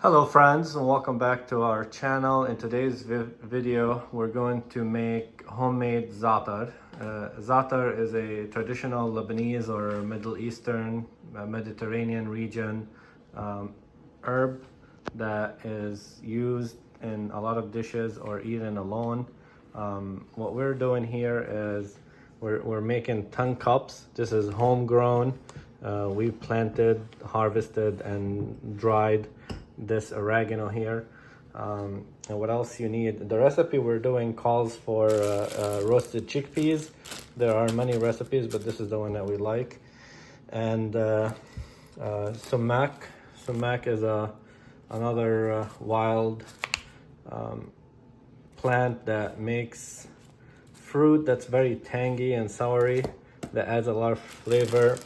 Hello friends, and welcome back to our channel. In today's video we're going to make homemade zaatar. Zaatar is a traditional Lebanese or Middle Eastern Mediterranean region herb that is used in a lot of dishes or eaten alone. What we're doing here is we're making 10 cups. This is homegrown. We planted, harvested, and dried this oregano here. And what else you need? The recipe we're doing calls for roasted chickpeas. There are many recipes, but this is the one that we like. And sumac. Sumac is another wild plant that makes fruit that's very tangy and soury, that adds a lot of flavor.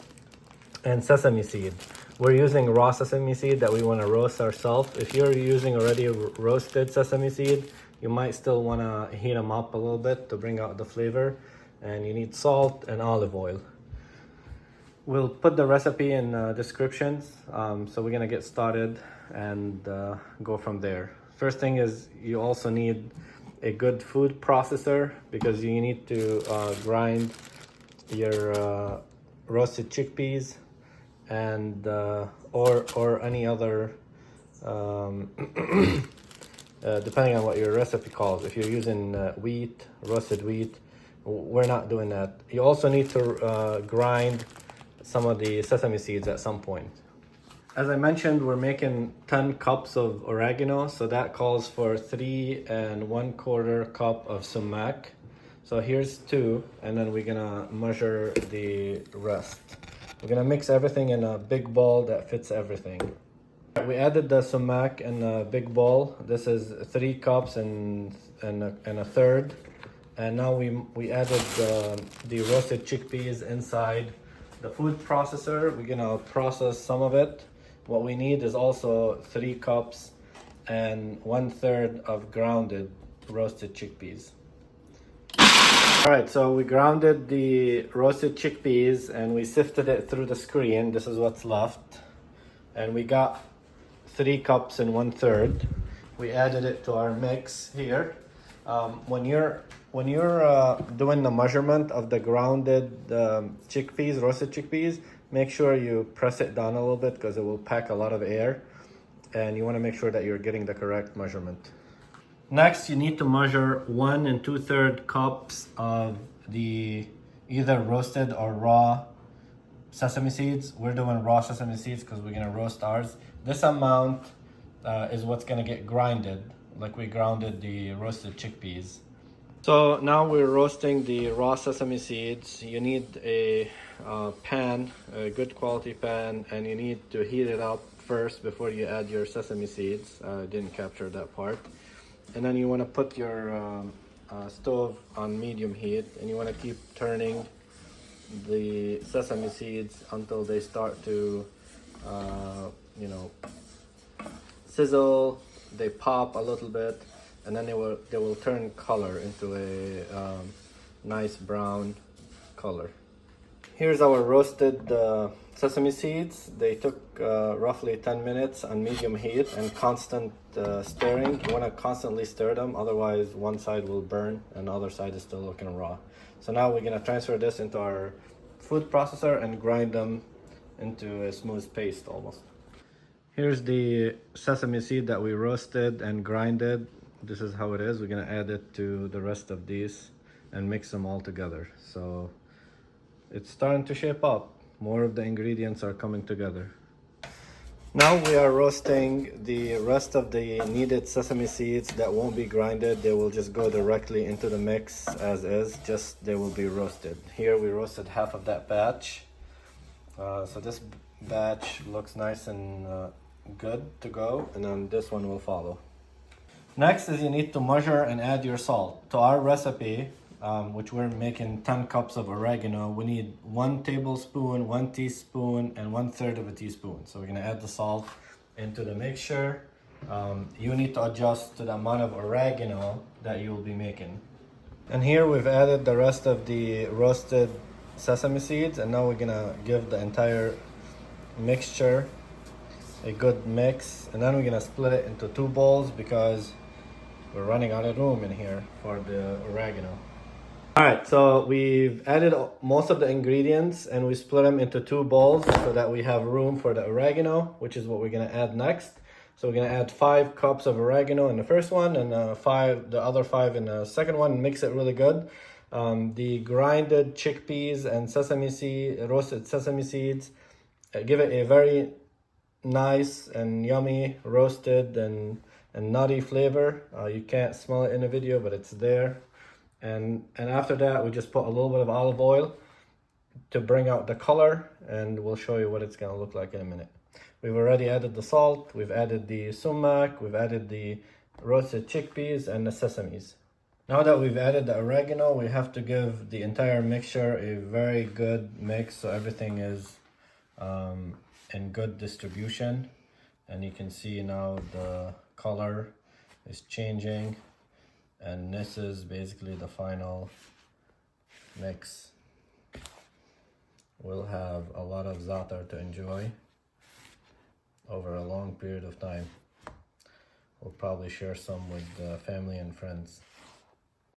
And sesame seed. We're using raw sesame seed that we want to roast ourselves. If you're using already roasted sesame seed, you might still want to heat them up a little bit to bring out the flavor. And you need salt and olive oil. We'll put the recipe in descriptions. So we're gonna get started and go from there. First thing is you also need a good food processor because you need to grind your roasted chickpeas and or any other depending on what your recipe calls. If you're using wheat, roasted wheat, we're not doing that. You also need to grind some of the sesame seeds at some point. As I mentioned, we're making 10 cups of oregano, so that calls for 3 1/4 cup of sumac. So here's 2, and then we're gonna measure the rest. We're gonna mix everything in a big bowl that fits everything. We added the sumac in a big bowl. This is 3 cups and a third. And now we added the roasted chickpeas inside the food processor. We're gonna process some of it. What we need is also 3 cups and 1/3 of grounded roasted chickpeas. All right, so we grounded the roasted chickpeas and we sifted it through the screen. This is what's left. And we got 3 cups and 1/3. We added it to our mix here. When you're doing the measurement of the grounded chickpeas, roasted chickpeas, make sure you press it down a little bit because it will pack a lot of air. And you want to make sure that you're getting the correct measurement. Next, you need to measure 1 2/3 cups of the either roasted or raw sesame seeds. We're doing raw sesame seeds because we're gonna roast ours. This amount is what's gonna get grinded, like we grounded the roasted chickpeas. So now we're roasting the raw sesame seeds. You need a pan, a good quality pan, and you need to heat it up first before you add your sesame seeds. I didn't capture that part. And then you want to put your stove on medium heat, and you want to keep turning the sesame seeds until they start to sizzle. They pop a little bit, and then they will turn color into a nice brown color. Here's our roasted sesame seeds. They took roughly 10 minutes on medium heat and constant stirring. You want to constantly stir them, otherwise one side will burn and the other side is still looking raw. So now we're going to transfer this into our food processor and grind them into a smooth paste almost. Here's the sesame seed that we roasted and grinded. This is how it is. We're going to add it to the rest of these and mix them all together. So it's starting to shape up. More of the ingredients are coming together. Now we are roasting the rest of the needed sesame seeds that won't be grinded. They will just go directly into the mix as is, just they will be roasted. Here we roasted half of that batch. So this batch looks nice and good to go, and then this one will follow. Next is you need to measure and add your salt. To our recipe, which we're making 10 cups of oregano, we need 1 tablespoon, 1 teaspoon, and 1/3 of a teaspoon. So we're gonna add the salt into the mixture. You need to adjust to the amount of oregano that you will be making. And here we've added the rest of the roasted sesame seeds, and now we're gonna give the entire mixture a good mix, and then we're gonna split it into 2 bowls because we're running out of room in here for the oregano. All right, so we've added most of the ingredients and we split them into 2 bowls so that we have room for the oregano, which is what we're gonna add next. So we're gonna add 5 cups of oregano in the first one and the other 5 in the second one. Mix it really good. The grinded chickpeas and roasted sesame seeds give it a very nice and yummy roasted and nutty flavor. You can't smell it in the video, but it's there. And after that, we just put a little bit of olive oil to bring out the color, and we'll show you what it's gonna look like in a minute. We've already added the salt, we've added the sumac, we've added the roasted chickpeas and the sesames. Now that we've added the oregano, we have to give the entire mixture a very good mix so everything is in good distribution. And you can see now the color is changing, and this is basically the final mix. We'll have a lot of zaatar to enjoy over a long period of time. We'll probably share some with family and friends.